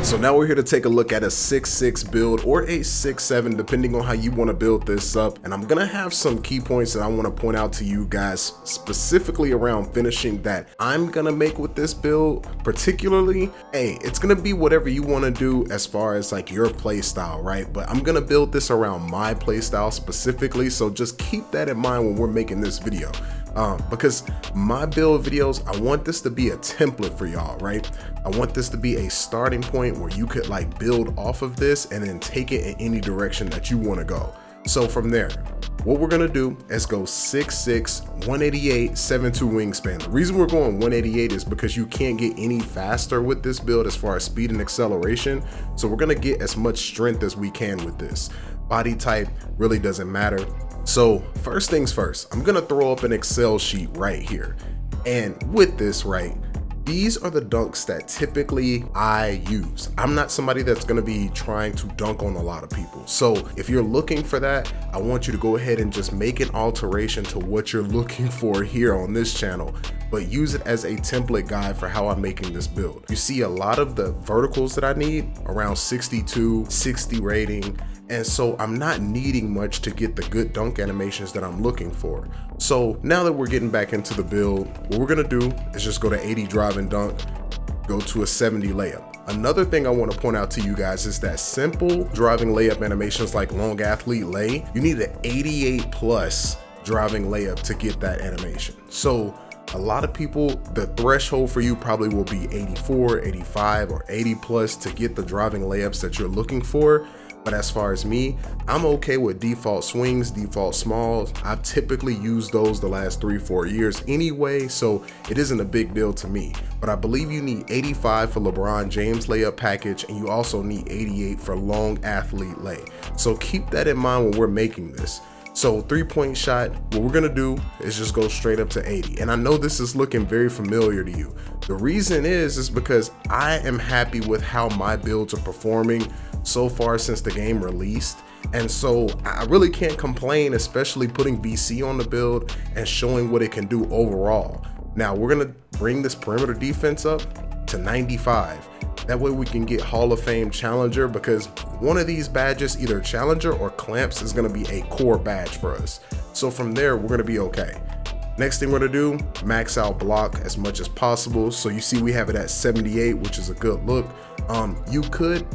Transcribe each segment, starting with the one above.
So now we're here to take a look at a 6'6 build or a 6'7 depending on how you want to build this up, and I'm gonna have some key points that I want to point out to you guys specifically around finishing that I'm gonna make with this build. Particularly, hey, it's gonna be whatever you want to do as far as like your play style, right? But I'm gonna build this around my play style specifically, so just keep that in mind when we're making this video. Because my build videos, I want this to be a template for y'all, right? I want this to be a starting point where you could like build off of this and then take it in any direction that you want to go. So from there, what we're gonna do is go 6'6", 188, 7'2" wingspan. The reason we're going 188 is because you can't get any faster with this build as far as speed and acceleration. So we're gonna get as much strength as we can with this. Body type really doesn't matter. So first things first, I'm gonna throw up an Excel sheet right here. And with this, right, these are the dunks that typically I use. I'm not somebody that's gonna be trying to dunk on a lot of people. So if you're looking for that, I want you to go ahead and just make an alteration to what you're looking for here on this channel, but use it as a template guide for how I'm making this build. You see a lot of the verticals that I need, around 62, 60 rating, and so I'm not needing much to get the good dunk animations that I'm looking for. So now that we're getting back into the build, what we're gonna do is just go to 80 drive and dunk, go to a 70 layup. Another thing I want to point out to you guys is that simple driving layup animations like long athlete lay, you need an 88 plus driving layup to get that animation. So a lot of people, the threshold for you probably will be 84, 85, or 80 plus to get the driving layups that you're looking for. But as far as me, I'm okay with default swings, default smalls. I've typically used those the last 3-4 years anyway, so it isn't a big deal to me. But I believe you need 85 for LeBron James layup package, and you also need 88 for long athlete lay. So keep that in mind when we're making this. So 3-point shot, what we're gonna do is just go straight up to 80. And I know this is looking very familiar to you. The reason is because I am happy with how my builds are performing so far since the game released. And so I really can't complain, especially putting VC on the build and showing what it can do overall. Now we're gonna bring this perimeter defense up to 95. That way we can get Hall of Fame Challenger, because one of these badges, either Challenger or Clamps, is gonna be a core badge for us. So from there, we're gonna be okay. Next thing we're gonna do, max out block as much as possible. So you see we have it at 78, which is a good look. You could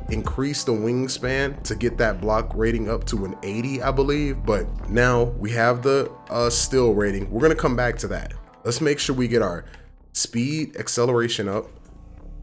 increase the wingspan to get that block rating up to an 80, I believe, but now we have the still rating. We're gonna come back to that. Let's make sure we get our speed acceleration up.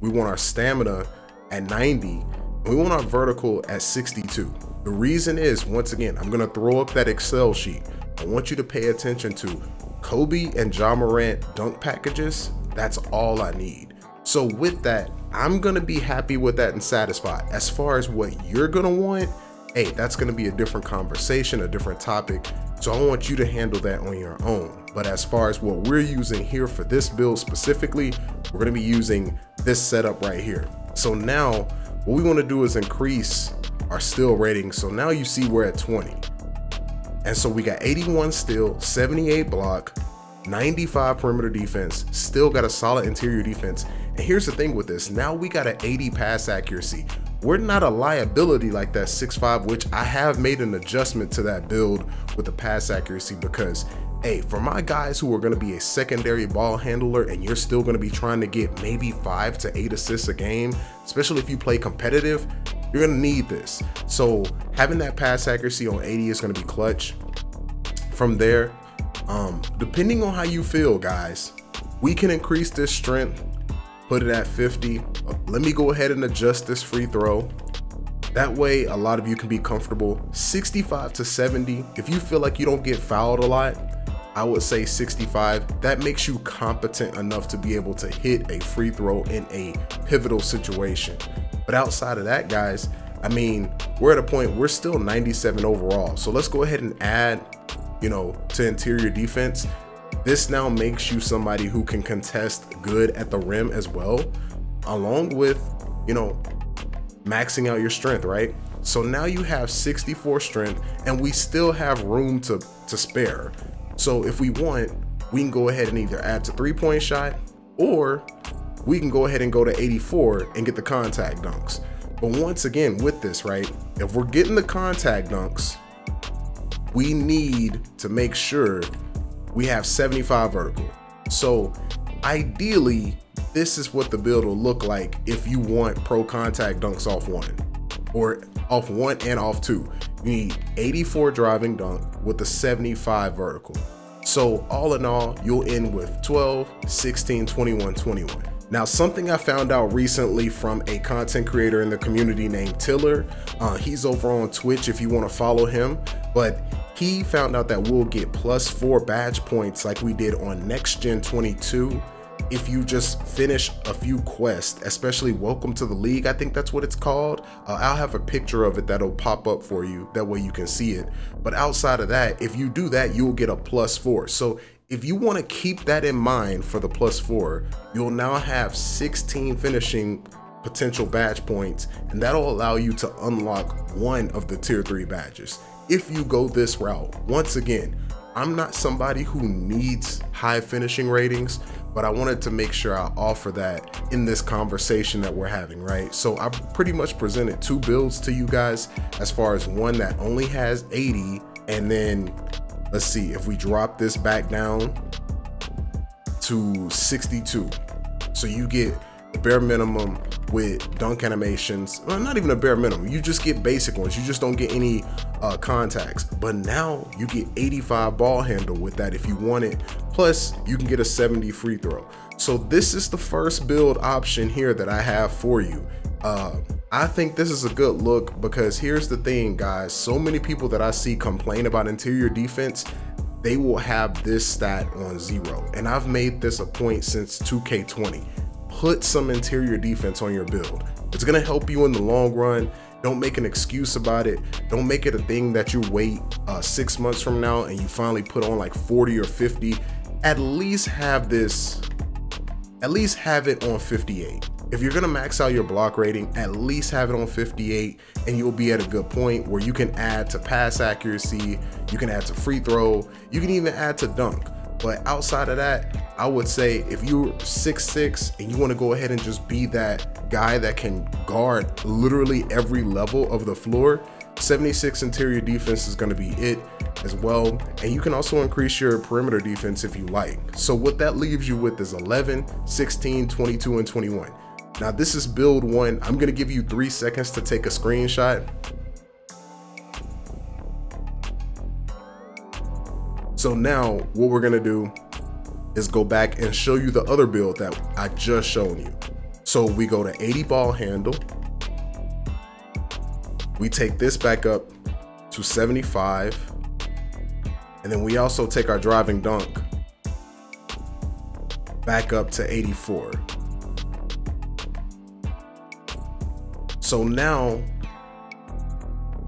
We want our stamina at 90, and we want our vertical at 62. The reason is, once again, I'm gonna throw up that Excel sheet. I want you to pay attention to Kobe and Ja Morant dunk packages. That's all I need. So with that, I'm gonna be happy with that and satisfied. As far as what you're gonna want, hey, that's gonna be a different conversation, a different topic. So I want you to handle that on your own. But as far as what we're using here for this build specifically, we're gonna be using this setup right here. So now what we wanna do is increase our still rating. So now you see we're at 20. And so we got 81 still, 78 block, 95 perimeter defense, still got a solid interior defense. And here's the thing with this, now we got an 80 pass accuracy. We're not a liability like that 6'5", which I have made an adjustment to that build with the pass accuracy, because hey, for my guys who are gonna be a secondary ball handler and you're still gonna be trying to get maybe 5 to 8 assists a game, especially if you play competitive, you're gonna need this. So having that pass accuracy on 80 is gonna be clutch. From there, depending on how you feel, guys, we can increase this strength, put it at 50. Let me go ahead and adjust this free throw. That way, a lot of you can be comfortable. 65 to 70. If you feel like you don't get fouled a lot, I would say 65. That makes you competent enough to be able to hit a free throw in a pivotal situation. But outside of that, guys, I mean, we're at a point, we're still 97 overall. So let's go ahead and add, you know, to interior defense. This now makes you somebody who can contest good at the rim as well, along with, you know, maxing out your strength, right? So now you have 64 strength and we still have room to spare. So if we want, we can go ahead and either add to 3-point shot, or we can go ahead and go to 84 and get the contact dunks. But once again with this, right, if we're getting the contact dunks, we need to make sure we have 75 vertical. So ideally, this is what the build will look like if you want pro contact dunks off one, or off one and off two. You need 84 driving dunk with a 75 vertical. So all in all, you'll end with 12, 16, 21, 21. Now, something I found out recently from a content creator in the community named Tiller, he's over on Twitch if you want to follow him, but he found out that we'll get +4 badge points like we did on Next Gen 22 if you just finish a few quests, especially Welcome to the League, I think that's what it's called. I'll have a picture of it that'll pop up for you, that way you can see it. But outside of that, if you do that, you'll get a +4. So if you want to keep that in mind for the +4, you'll now have 16 finishing potential badge points, and that'll allow you to unlock one of the tier 3 badges if you go this route. Once again, I'm not somebody who needs high finishing ratings, but I wanted to make sure I offer that in this conversation that we're having, right? So I pretty much presented 2 builds to you guys, as far as one that only has 80, and then let's see, if we drop this back down to 62, so you get the bare minimum with dunk animations. Well, not even a bare minimum, you just get basic ones, you just don't get any contacts. But now you get 85 ball handle with that if you want it, plus you can get a 70 free throw. So this is the first build option here that I have for you. I think this is a good look, because here's the thing, guys, so many people that I see complain about interior defense, they will have this stat on 0, and I've made this a point since 2K20. Put some interior defense on your build. It's gonna help you in the long run. Don't make an excuse about it. Don't make it a thing that you wait 6 months from now and you finally put on like 40 or 50. At least have this, at least have it on 58. If you're gonna max out your block rating, at least have it on 58, and you'll be at a good point where you can add to pass accuracy, you can add to free throw, you can even add to dunk. But outside of that, I would say if you're 6'6" and you want to go ahead and just be that guy that can guard literally every level of the floor, 76 interior defense is going to be it as well. And you can also increase your perimeter defense if you like. So what that leaves you with is 11, 16, 22, and 21. Now this is build 1. I'm going to give you 3 seconds to take a screenshot. So now what we're gonna do is go back and show you the other build that I just shown you. So we go to 80 ball handle. We take this back up to 75. And then we also take our driving dunk back up to 84. So now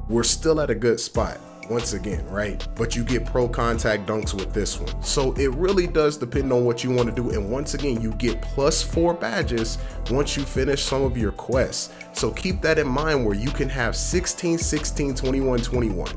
we're still at a good spot. Once again, right? But you get pro contact dunks with this one. So it really does depend on what you want to do. And once again, you get +4 badges once you finish some of your quests. So keep that in mind, where you can have 16, 16, 21, 21.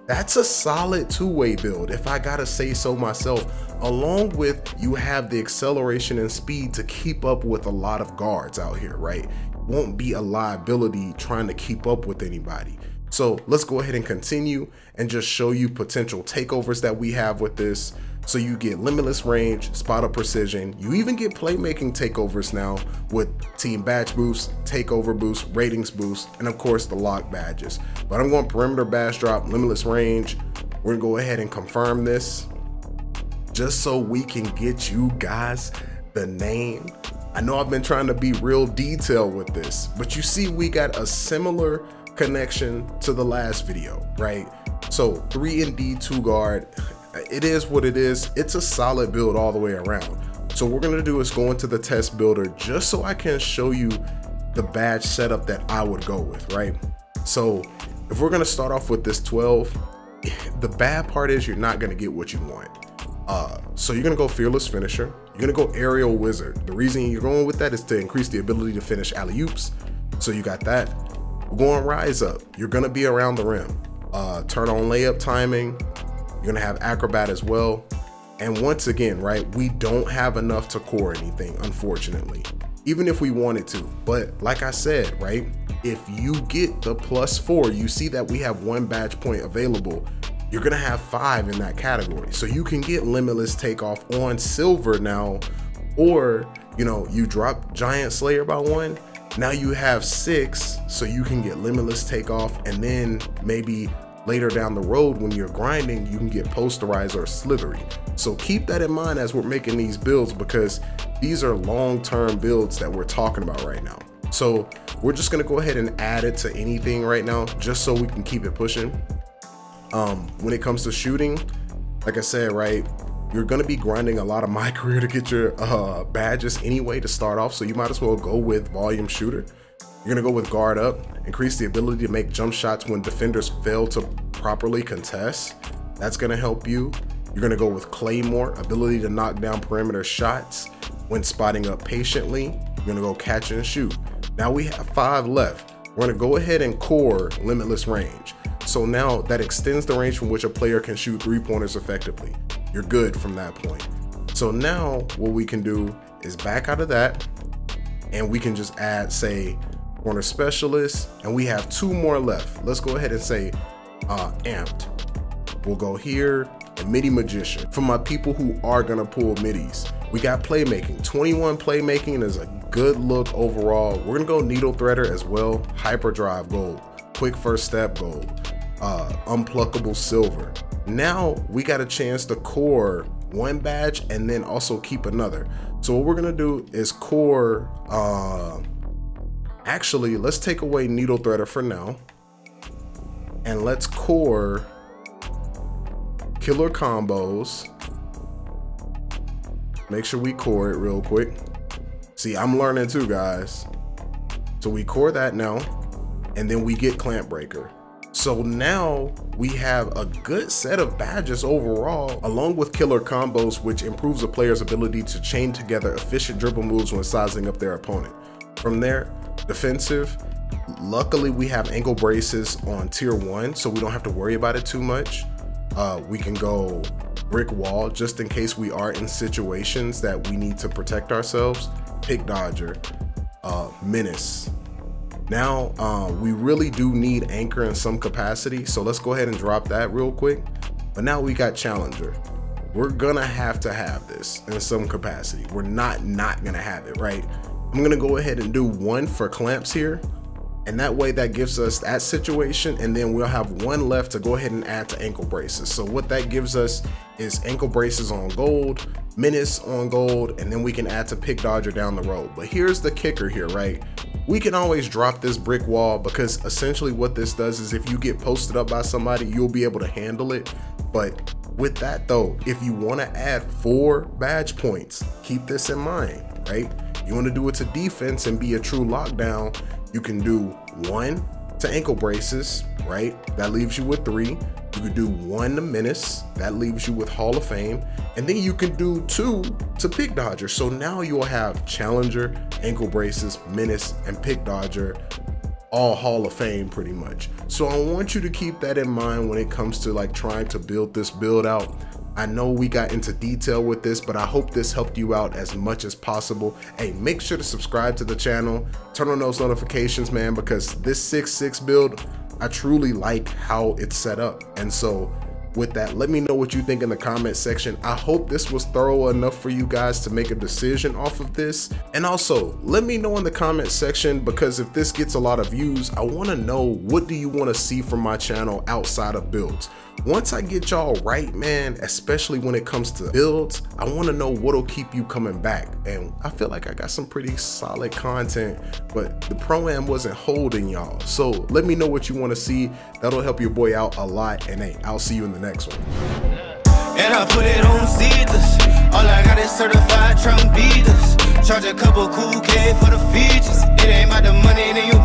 That's a solid 2-way build, if I gotta say so myself. Along with, you have the acceleration and speed to keep up with a lot of guards out here, right? Won't be a liability trying to keep up with anybody. So let's go ahead and continue and just show you potential takeovers that we have with this. So you get limitless range, spot of precision. You even get playmaking takeovers now with team badge boost, takeover boost, ratings boost, and of course the lock badges. But I'm going perimeter badge drop, limitless range. We're gonna go ahead and confirm this just so we can get you guys the name. I know I've been trying to be real detailed with this, but you see we got a similar connection to the last video, right? So 3 and D 2 guard, it is what it is. It's a solid build all the way around. So what we're gonna do is go into the test builder just so I can show you the badge setup that I would go with, right? So if we're gonna start off with this 12, the bad part is you're not gonna get what you want. So you're gonna go fearless finisher, you're gonna go aerial wizard. The reason you're going with that is to increase the ability to finish alley-oops. So you got that. We're going rise up. You're gonna be around the rim. Turn on layup timing. You're gonna have acrobat as well. And once again, right, we don't have enough to core anything, unfortunately. even if we wanted to. But like I said, right, if you get the +4, you see that we have 1 badge point available, you're gonna have 5 in that category. So you can get limitless takeoff on silver now, or you know, you drop giant slayer by 1, now you have 6, so you can get limitless takeoff, and then maybe later down the road when you're grinding, you can get posterize or slithery. So keep that in mind as we're making these builds, because these are long-term builds that we're talking about right now. So we're just gonna go ahead and add it to anything right now, just so we can keep it pushing. When it comes to shooting, like I said, right, you're gonna be grinding a lot of my career to get your badges anyway to start off, so you might as well go with volume shooter. You're gonna go with guard up, increase the ability to make jump shots when defenders fail to properly contest. That's gonna help you. You're gonna go with claymore, ability to knock down perimeter shots when spotting up patiently. You're gonna go catch and shoot. Now we have 5 left. We're gonna go ahead and core limitless range. So now that extends the range from which a player can shoot 3-pointers effectively. You're good from that point. So now what we can do is back out of that, and we can just add, say, corner specialist, and we have 2 more left. Let's go ahead and say amped. We'll go here, and midi magician. For my people who are gonna pull midis, we got playmaking. 21 playmaking is a good look overall. We're gonna go needle threader as well, hyperdrive gold, quick first step gold, unpluckable silver. Now we got a chance to core 1 badge and then also keep another. So what we're gonna do is core, actually, let's take away needle threader for now, and let's core killer combos. Make sure we core it real quick. See, I'm learning too, guys. So we core that now, and then we get clamp breaker. So now we have a good set of badges overall, along with killer combos, which improves a player's ability to chain together efficient dribble moves when sizing up their opponent. From there, defensive, luckily we have ankle braces on tier 1, so we don't have to worry about it too much. We can go brick wall just in case we are in situations that we need to protect ourselves. Pick dodger, menace. Now we really do need anchor in some capacity, so let's go ahead and drop that real quick. But now we got challenger. We're gonna have to have this in some capacity. We're not gonna have it, right? I'm gonna go ahead and do 1 for clamps here, and that way that gives us that situation, and then we'll have 1 left to go ahead and add to ankle braces. So what that gives us is ankle braces on gold, menace on gold, and then we can add to pick dodger down the road. But here's the kicker here, right? We can always drop this brick wall, because essentially what this does is if you get posted up by somebody, you'll be able to handle it. But with that though, if you want to add 4 badge points, keep this in mind, right? You want to do it to defense and be a true lockdown, you can do 1 to ankle braces, right? That leaves you with 3. You could do 1 to menace, that leaves you with Hall of Fame, and then you can do 2 to pick dodger. So now you'll have challenger, ankle braces, menace, and pick dodger, all Hall of Fame pretty much. So I want you to keep that in mind when it comes to like trying to build this build out. I know we got into detail with this, but I hope this helped you out as much as possible. Hey, make sure to subscribe to the channel, turn on those notifications, man, because this 6-6 build, I truly like how it's set up. And so with that, let me know what you think in the comment section. I hope this was thorough enough for you guys to make a decision off of this. And also let me know in the comment section, because if this gets a lot of views, I want to know, what do you want to see from my channel outside of builds? Once I get y'all right, man, especially when it comes to builds, I want to know what'll keep you coming back. And I feel like I got some pretty solid content, but the pro-am wasn't holding y'all. So let me know what you want to see. That'll help your boy out a lot. And hey, I'll see you in the next one. And I put it on Caesars. All I got is certified trunk beaters. Charge a couple cool K for the features. It ain't about the money, then you